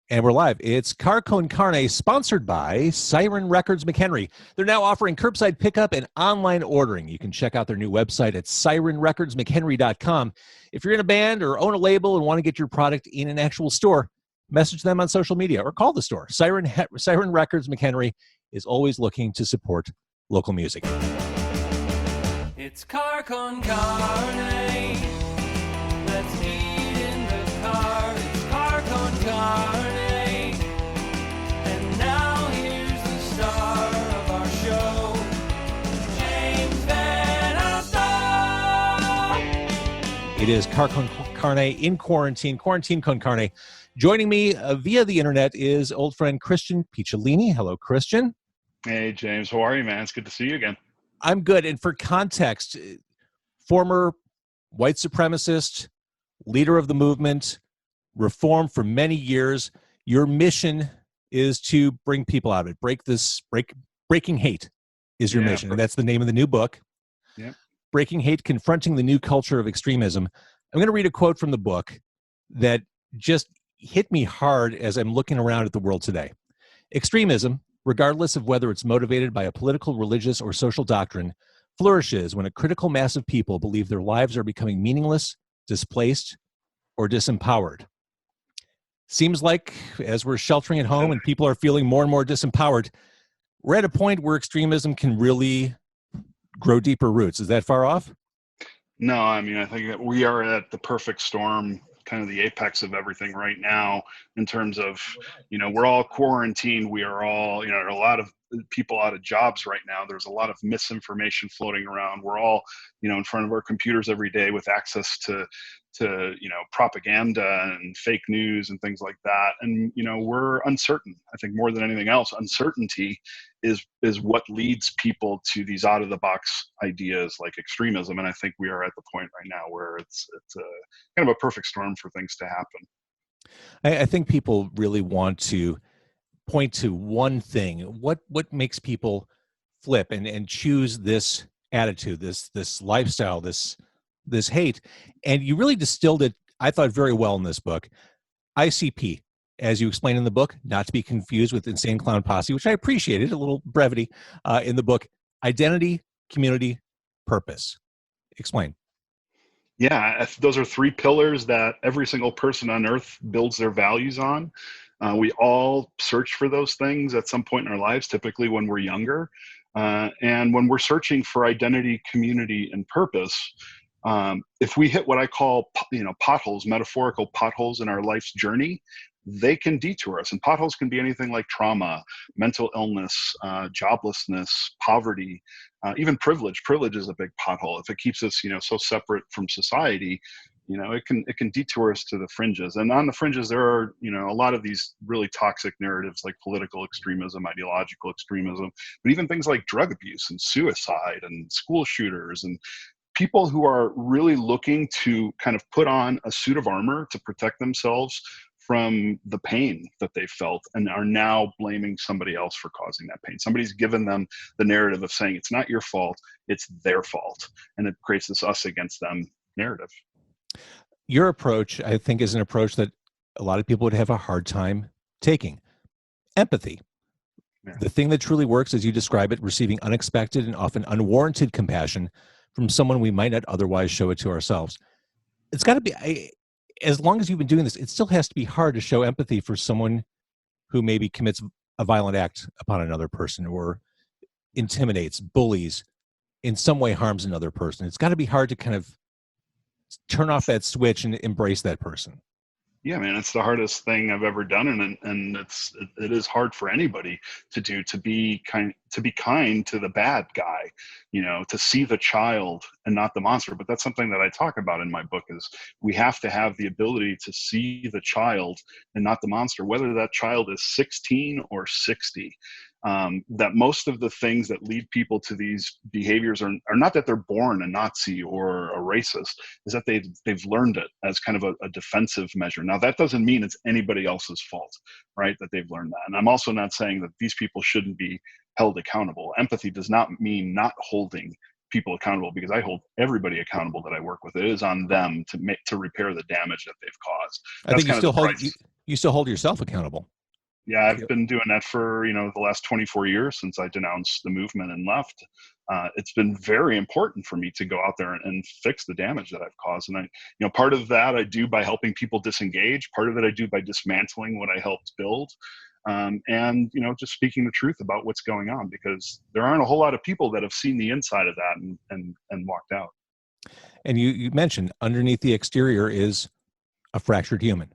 And we're live. It's Car Con Carne, sponsored by Siren Records McHenry. They're now offering curbside pickup and online ordering. You can check out their new website at sirenrecordsmchenry.com. If you're in a band or own a label and want to get your product in an actual store, message them on social media or call the store. Siren Records McHenry is always looking to support local music. It's Car Con Carne. Let's eat in the car. It's Car Con Carne. And now here's the star of our show, James Van Alstyne. It is Car Con Carne in quarantine Con Carne. Joining me via the internet is old friend Christian Picciolini. Hello, Christian. Hey, James. How are you, man? It's good to see you again. I'm good. And for context, former white supremacist, leader of the movement, reformed for many years. Your mission is to bring people out of it. Breaking hate is your mission. And that's the name of the new book. Yeah. Breaking Hate, Confronting the New Culture of Extremism. I'm going to read a quote from the book that just hit me hard as I'm looking around at the world today. Extremism, regardless of whether it's motivated by a political, religious, or social doctrine, flourishes when a critical mass of people believe their lives are becoming meaningless, displaced, or disempowered. Seems like as we're sheltering at home and people are feeling more and more disempowered, we're at a point where extremism can really grow deeper roots. Is that far off? No, I mean, I think that we are at the perfect storm, kind of the apex of everything right now in terms of, we're all quarantined. We are all, there are a lot of people out of jobs right now. There's a lot of misinformation floating around. We're all, in front of our computers every day with access to propaganda and fake news and things like that. And, we're uncertain. I think more than anything else, uncertainty is what leads people to these out of the box ideas like extremism. And I think we are at the point right now where it's kind of a perfect storm for things to happen. I think people really want to point to one thing. What makes people flip and choose this attitude, this lifestyle, this hate? And you really distilled it, I thought, very well in this book. ICP, as you explain in the book, not to be confused with Insane Clown Posse, which I appreciated, a little brevity in the book. Identity, community, purpose. Explain. Yeah, those are three pillars that every single person on earth builds their values on. We all search for those things at some point in our lives, typically when we're younger. And when we're searching for identity, community, and purpose, if we hit what I call, potholes, metaphorical potholes in our life's journey, they can detour us. And potholes can be anything like trauma, mental illness, joblessness, poverty, even privilege. Privilege is a big pothole. If it keeps us, so separate from society, it can detour us to the fringes. And on the fringes, there are, a lot of these really toxic narratives like political extremism, ideological extremism, but even things like drug abuse and suicide and school shooters and people who are really looking to kind of put on a suit of armor to protect themselves from the pain that they felt and are now blaming somebody else for causing that pain. Somebody's given them the narrative of saying it's not your fault, it's their fault. And it creates this us against them narrative. Your approach, I think, is an approach that a lot of people would have a hard time taking. Empathy. Yeah. The thing that truly works, as you describe it, receiving unexpected and often unwarranted compassion from someone we might not otherwise show it to ourselves. It's got to be, as long as you've been doing this, it still has to be hard to show empathy for someone who maybe commits a violent act upon another person or intimidates, bullies, in some way harms another person. It's got to be hard to kind of turn off that switch and embrace that person. Yeah, man, it's the hardest thing I've ever done, and it is hard for anybody to do, to be kind to the bad guy, to see the child and not the monster. But that's something that I talk about in my book, is we have to have the ability to see the child and not the monster, whether that child is 16 or 60. That most of the things that lead people to these behaviors are not that they're born a Nazi or a racist, is that they've learned it as kind of a defensive measure. Now, that doesn't mean it's anybody else's fault, right, that they've learned that. And I'm also not saying that these people shouldn't be held accountable. Empathy does not mean not holding people accountable, because I hold everybody accountable that I work with. It is on them to repair the damage that they've caused. I think You still hold yourself accountable. Yeah, I've been doing that for, the last 24 years since I denounced the movement and left. It's been very important for me to go out there and fix the damage that I've caused. And part of that I do by helping people disengage. Part of it I do by dismantling what I helped build. And, just speaking the truth about what's going on, because there aren't a whole lot of people that have seen the inside of that and walked out. And you mentioned underneath the exterior is a fractured human,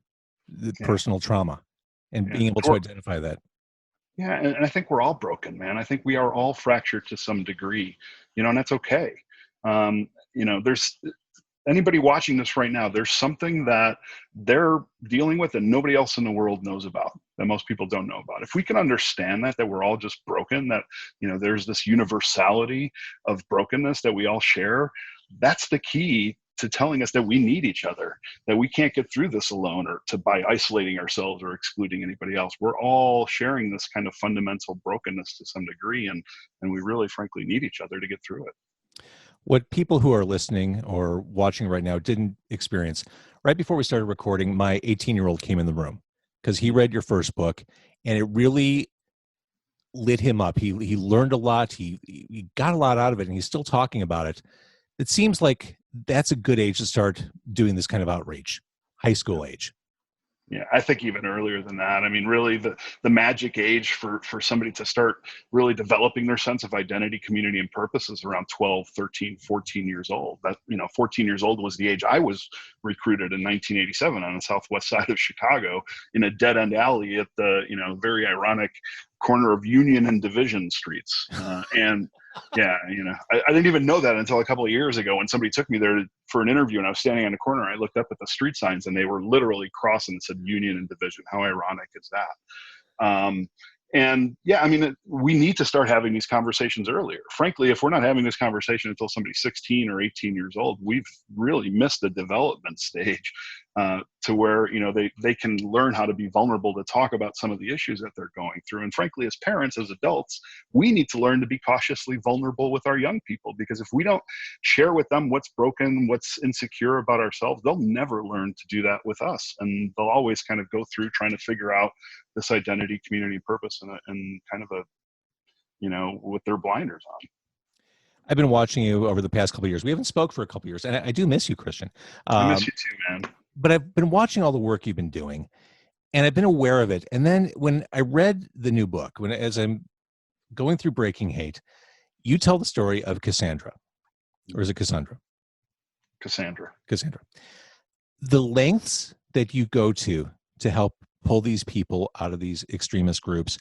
the personal trauma, and being able to identify that. Yeah, and I think we're all broken, man. I think we are all fractured to some degree, and that's okay. There's anybody watching this right now, there's something that they're dealing with and nobody else in the world knows about, that most people don't know about. If we can understand that we're all just broken, that, there's this universality of brokenness that we all share, that's the key to telling us that we need each other, that we can't get through this alone or by isolating ourselves or excluding anybody else. We're all sharing this kind of fundamental brokenness to some degree, and we really frankly need each other to get through it. What people who are listening or watching right now didn't experience, right before we started recording, my 18-year-old came in the room because he read your first book and it really lit him up. He learned a lot. He got a lot out of it, and he's still talking about it. It seems like that's a good age to start doing this kind of outreach, high school age. Yeah, I think even earlier than that. I mean, really the magic age for somebody to start really developing their sense of identity, community, and purpose is around 12, 13, 14 years old. That, 14 years old was the age I was recruited in 1987 on the southwest side of Chicago in a dead-end alley at the, very ironic corner of Union and Division streets. And yeah, I didn't even know that until a couple of years ago when somebody took me there for an interview, and I was standing on the corner. I looked up at the street signs and they were literally crossing and said Union and Division. How ironic is that? And yeah, I mean, we need to start having these conversations earlier. Frankly, if we're not having this conversation until somebody's 16 or 18 years old, we've really missed the development stage to where, they can learn how to be vulnerable to talk about some of the issues that they're going through. And frankly, as parents, as adults, we need to learn to be cautiously vulnerable with our young people, because if we don't share with them what's broken, what's insecure about ourselves, they'll never learn to do that with us. And they'll always kind of go through trying to figure out this identity, community, purpose, and kind of with their blinders on. I've been watching you over the past couple of years. We haven't spoke for a couple of years, and I do miss you, Christian. I miss you too, man. But I've been watching all the work you've been doing, and I've been aware of it. And then when I read the new book, as I'm going through Breaking Hate, you tell the story of Cassandra, or is it Cassandra? Cassandra. The lengths that you go to help pull these people out of these extremist groups.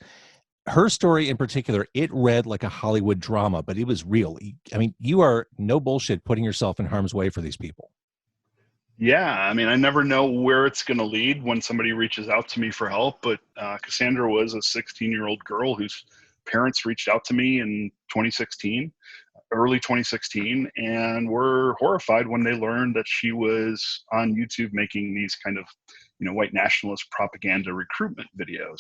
Her story in particular, it read like a Hollywood drama, but it was real. I mean, you are no bullshit putting yourself in harm's way for these people. Yeah, I mean, I never know where it's going to lead when somebody reaches out to me for help, but Cassandra was a 16-year-old girl whose parents reached out to me in 2016, early 2016, and were horrified when they learned that she was on YouTube making these kind of, white nationalist propaganda recruitment videos.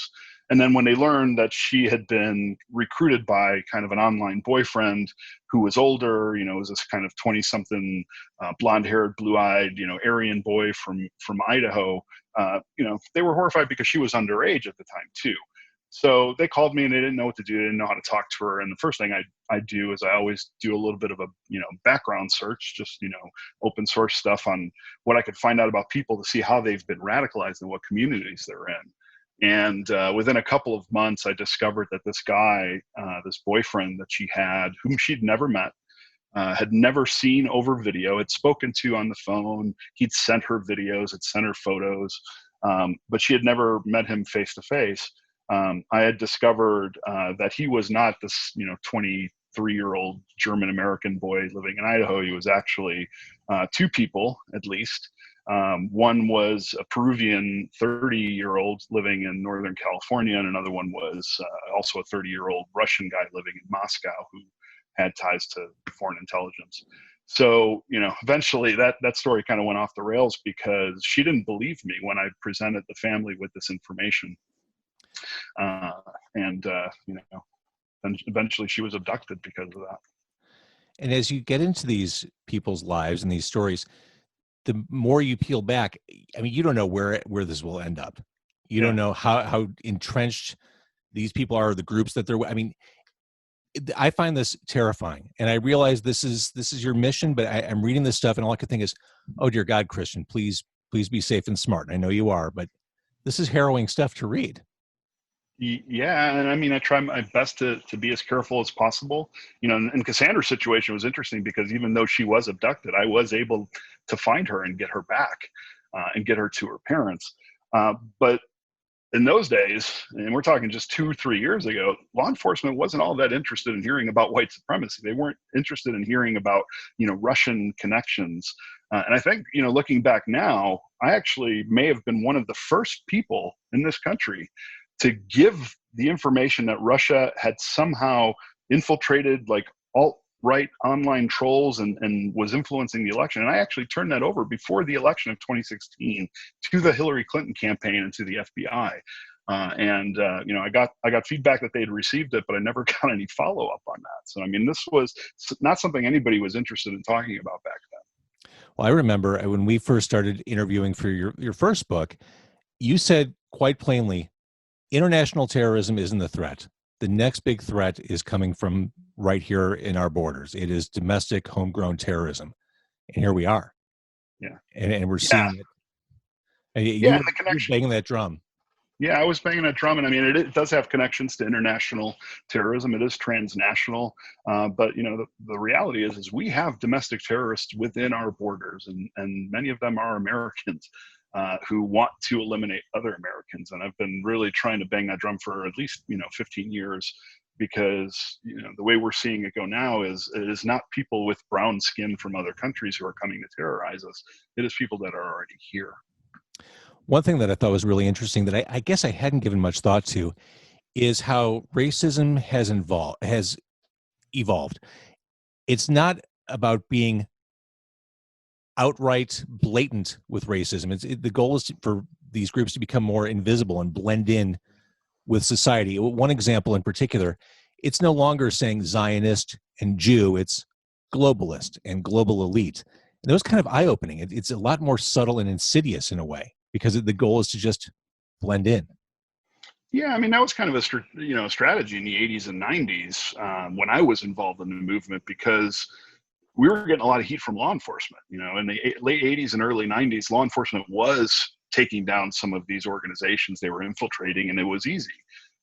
And then when they learned that she had been recruited by kind of an online boyfriend who was older, was this kind of 20-something blonde-haired, blue-eyed, Aryan boy from Idaho, they were horrified because she was underage at the time too. So they called me and they didn't know what to do. They didn't know how to talk to her. And the first thing I do is I always do a little bit of a, background search, just, open source stuff on what I could find out about people to see how they've been radicalized and what communities they're in. And within a couple of months, I discovered that this guy, this boyfriend that she had, whom she'd never met, had never seen over video, had spoken to on the phone. He'd sent her videos, had sent her photos, but she had never met him face to face. I had discovered that he was not this, 23-year-old German-American boy living in Idaho. He was actually two people, at least. One was a Peruvian 30-year-old living in Northern California, and another one was also a 30-year-old Russian guy living in Moscow who had ties to foreign intelligence. So, eventually that story kind of went off the rails because she didn't believe me when I presented the family with this information. And eventually she was abducted because of that. And as you get into these people's lives and these stories, the more you peel back, I mean, you don't know where this will end up. You don't know how entrenched these people are, the groups that they're, I mean, I find this terrifying, and I realize this is your mission, but I'm reading this stuff and all I can think is, oh dear God, Christian, please be safe and smart. And I know you are, but this is harrowing stuff to read. Yeah, and I mean, I try my best to be as careful as possible. You know, and Cassandra's situation was interesting because even though she was abducted, I was able to find her and get her back, and get her to her parents. But in those days, and we're talking just 2-3 years ago, law enforcement wasn't all that interested in hearing about white supremacy. They weren't interested in hearing about, Russian connections. And I think, looking back now, I actually may have been one of the first people in this country to give the information that Russia had somehow infiltrated like alt-right online trolls and was influencing the election. And I actually turned that over before the election of 2016 to the Hillary Clinton campaign and to the FBI. I got feedback that they had received it, but I never got any follow-up on that. So, I mean, this was not something anybody was interested in talking about back then. Well, I remember when we first started interviewing for your first book, you said quite plainly, international terrorism isn't the threat. The next big threat is coming from right here in our borders. It is domestic, homegrown terrorism. And here we are. Yeah. And we're seeing it. And the connection. You're banging that drum. Yeah, I was banging that drum. And I mean, it does have connections to international terrorism. It is transnational. But, the reality is we have domestic terrorists within our borders, and many of them are Americans. Who want to eliminate other Americans. And I've been really trying to bang that drum for at least, 15 years, because, the way we're seeing it go now is it is not people with brown skin from other countries who are coming to terrorize us. It is people that are already here. One thing that I thought was really interesting that I guess I hadn't given much thought to is how racism has evolved. It's not about being outright blatant with racism. The goal is for these groups to become more invisible and blend in with society. One example in particular, it's no longer saying Zionist and Jew, it's globalist and global elite. And that was kind of eye-opening. It's a lot more subtle and insidious in a way, because the goal is to just blend in. Yeah, I mean, that was kind of a strategy in the 80s and 90s when I was involved in the movement, because we were getting a lot of heat from law enforcement. In the late 80s and early 90s, law enforcement was taking down some of these organizations they were infiltrating, and it was easy.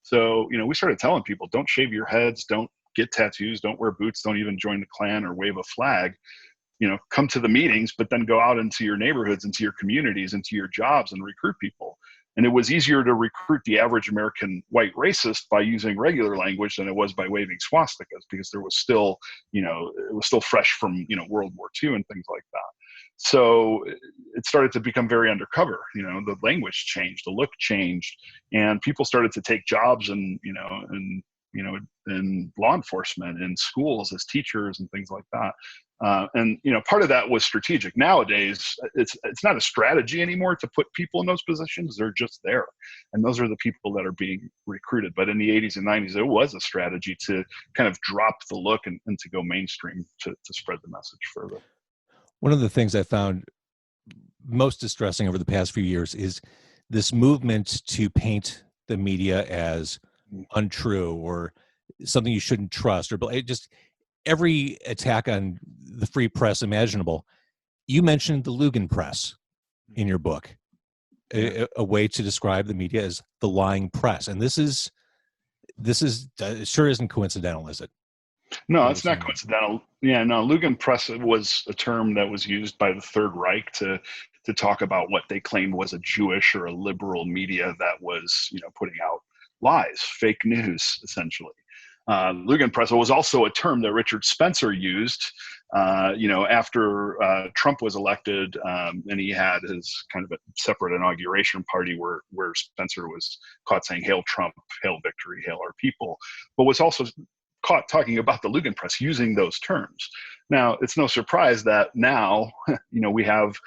So, we started telling people, don't shave your heads, don't get tattoos, don't wear boots, don't even join the Klan or wave a flag. Come to the meetings, but then go out into your neighborhoods, into your communities, into your jobs, and recruit people. And it was easier to recruit the average American white racist by using regular language than it was by waving swastikas, because there was still, it was still fresh from, World War II and things like that. So it started to become very undercover. The language changed, the look changed, and people started to take jobs in law enforcement, in schools as teachers and things like that. And part of that was strategic. Nowadays, it's not a strategy anymore to put people in those positions. They're just there, and those are the people that are being recruited. But in the 80s and 90s, it was a strategy to kind of drop the look and to go mainstream to spread the message further. One of the things I found most distressing over the past few years is this movement to paint the media as untrue or something you shouldn't trust, or just every attack on the free press imaginable. You mentioned the Lugan press in your book, a way to describe the media as the lying press. And this is it sure isn't coincidental, is it? No, it's not coincidental. Yeah, no, Lugan press was a term that was used by the Third Reich to talk about what they claimed was a Jewish or a liberal media that was, putting out lies, fake news, essentially. Lugenpresse was also a term that Richard Spencer used, after Trump was elected, and he had his kind of a separate inauguration party where Spencer was caught saying, "Hail Trump, hail victory, hail our people," but was also caught talking about the Lugenpresse using those terms. Now, it's no surprise that now, we have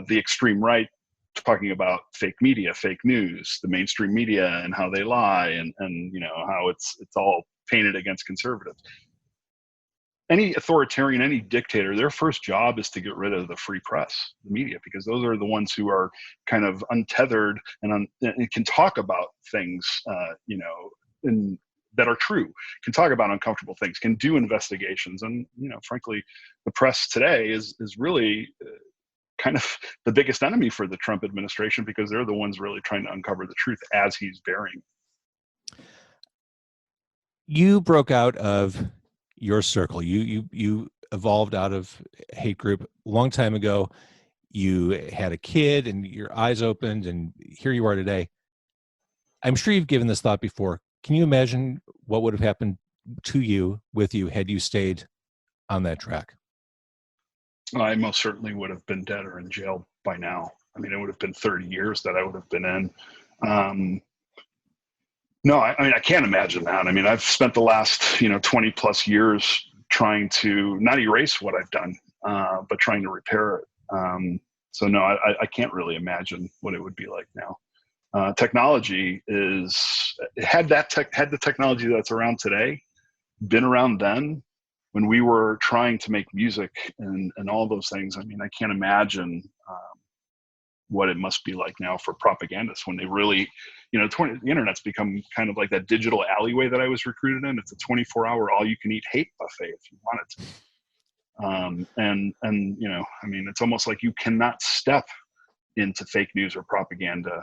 the extreme right talking about fake media, fake news, the mainstream media and how they lie, and how it's all painted against conservatives. any authoritarian, any dictator, their first job is to get rid of the free press, the media, because those are the ones who are kind of untethered and can talk about things, that are true, can talk about uncomfortable things, can do investigations. And, frankly, the press today is really kind of the biggest enemy for the Trump administration, because they're the ones really trying to uncover the truth as he's burying. You broke out of your circle. You evolved out of hate group a long time ago. You had a kid and your eyes opened, and here you are today. I'm sure you've given this thought before. Can you imagine what would have happened to you, with you, had you stayed on that track? I most certainly would have been dead or in jail by now. I mean, it would have been 30 years that I would have been in. No, I can't imagine that. I mean, I've spent the last, 20 plus years trying to not erase what I've done, but trying to repair it. So no, I can't really imagine what it would be like now. Technology had the technology that's around today been around then, when we were trying to make music and all those things. I mean, I can't imagine what it must be like now for propagandists when they really, the internet's become kind of like that digital alleyway that I was recruited in. It's a 24-hour all-you-can-eat hate buffet if you want it to. I mean, it's almost like you cannot step into fake news or propaganda,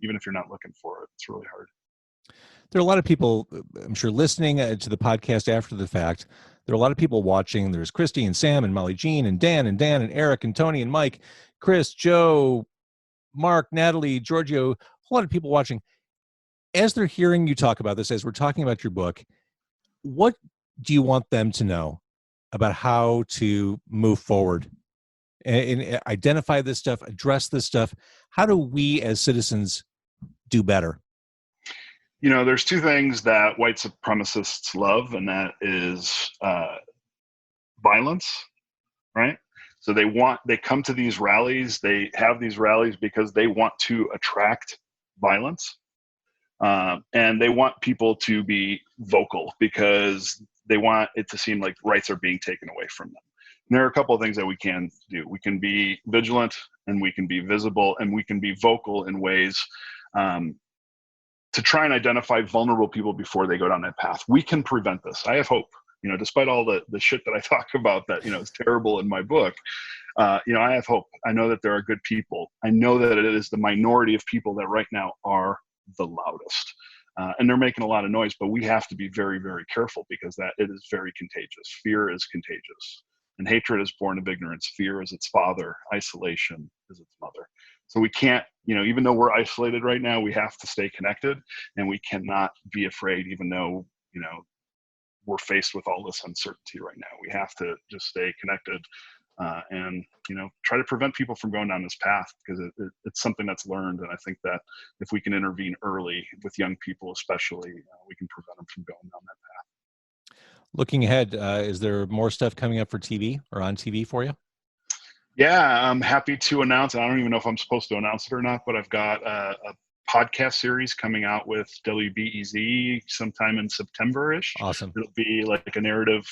even if you're not looking for it. It's really hard. There are a lot of people, I'm sure, listening to the podcast after the fact. There are a lot of people watching. There's Christy and Sam and Molly Jean and Dan and Eric and Tony and Mike, Chris, Joe, Mark, Natalie, Giorgio, a whole lot of people watching. As they're hearing you talk about this, as we're talking about your book, what do you want them to know about how to move forward and identify this stuff, address this stuff? How do we as citizens do better? There's two things that white supremacists love, and that is violence, right? So they come to these rallies, they have these rallies because they want to attract violence. And they want people to be vocal because they want it to seem like rights are being taken away from them. And there are a couple of things that we can do. We can be vigilant, and we can be visible, and we can be vocal in ways to try and identify vulnerable people before they go down that path. We can prevent this. I have hope. Despite all the shit that I talk about that, is terrible in my book, I have hope. I know that there are good people. I know that it is the minority of people that right now are the loudest. And they're making a lot of noise, but we have to be very, very careful, because it is very contagious. Fear is contagious. And hatred is born of ignorance. Fear is its father. Isolation is its mother. So we can't, even though we're isolated right now, we have to stay connected, and we cannot be afraid, even though, we're faced with all this uncertainty right now. We have to just stay connected and, try to prevent people from going down this path, because it's something that's learned. And I think that if we can intervene early with young people, especially, we can prevent them from going down that path. Looking ahead, is there more stuff coming up for TV or on TV for you? Yeah, I'm happy to announce. I don't even know if I'm supposed to announce it or not, but I've got a podcast series coming out with WBEZ sometime in September-ish. Awesome. It'll be like a narrative,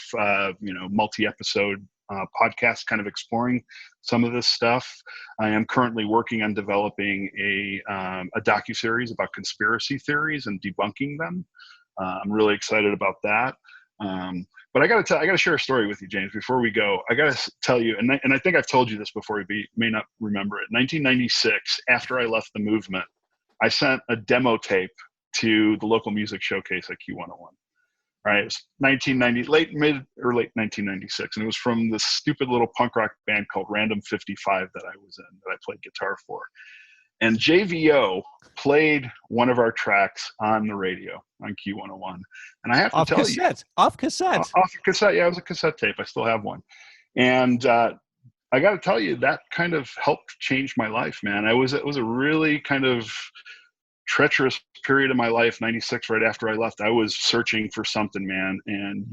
multi-episode podcast, kind of exploring some of this stuff. I am currently working on developing a docuseries about conspiracy theories and debunking them. I'm really excited about that. But I got to share a story with you, James, before we go. I got to tell you, and I think I've told you this before, you may not remember it. 1996, after I left the movement, I sent a demo tape to the local music showcase at Q101. All right, it was late 1996, and it was from this stupid little punk rock band called Random 55 that I was in, that I played guitar for. And JVO played one of our tracks on the radio on Q101. And I have to tell you. Off cassette. Off cassette. Yeah, it was a cassette tape. I still have one. And I got to tell you, that kind of helped change my life, man. It was a really kind of treacherous period of my life, 96, right after I left. I was searching for something, man. And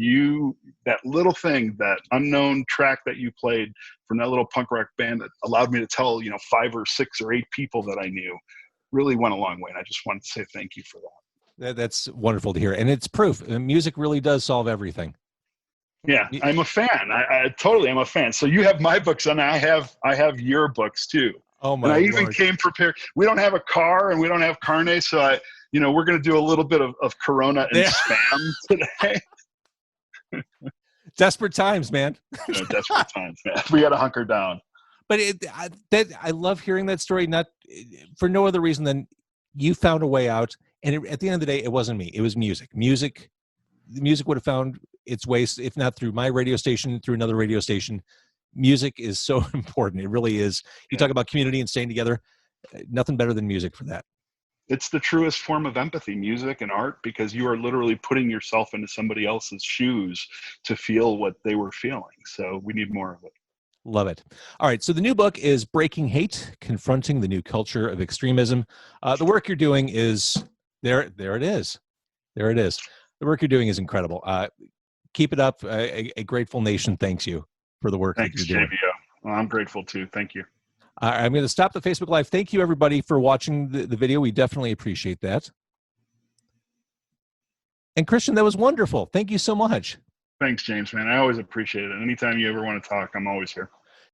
that little thing, that unknown track that you played from that little punk rock band that allowed me to tell, 5 or 6 or 8 people that I knew, really went a long way. And I just wanted to say thank you for that. That's wonderful to hear. And it's proof. Music really does solve everything. Yeah, I'm a fan. I totally am a fan. So you have my books, and I have your books too. Oh And my I even Lord. came prepared. We don't have a car, and we don't have carne, so we're going to do a little bit of Corona and There- spam today. Desperate times, man. Desperate times, man. We got to hunker down. But I love hearing that story, not for no other reason than you found a way out. And at the end of the day, it wasn't me. It was music. The music would have found its way, if not through my radio station, through another radio station. Music is so important. It really is. You talk about community and staying together. Nothing better than music for that. It's the truest form of empathy, music and art, because you are literally putting yourself into somebody else's shoes to feel what they were feeling. So we need more of it. Love it. All right. So the new book is Breaking Hate, Confronting the New Culture of Extremism. The work you're doing is there. There it is. There it is. The work you're doing is incredible. Keep it up. A grateful nation thanks you for the work Thanks, that you're doing. JVO. Well, I'm grateful too. Thank you. I'm going to stop the Facebook Live. Thank you, everybody, for watching the video. We definitely appreciate that. And Christian, that was wonderful. Thank you so much. Thanks, James, man. I always appreciate it. Anytime you ever want to talk, I'm always here.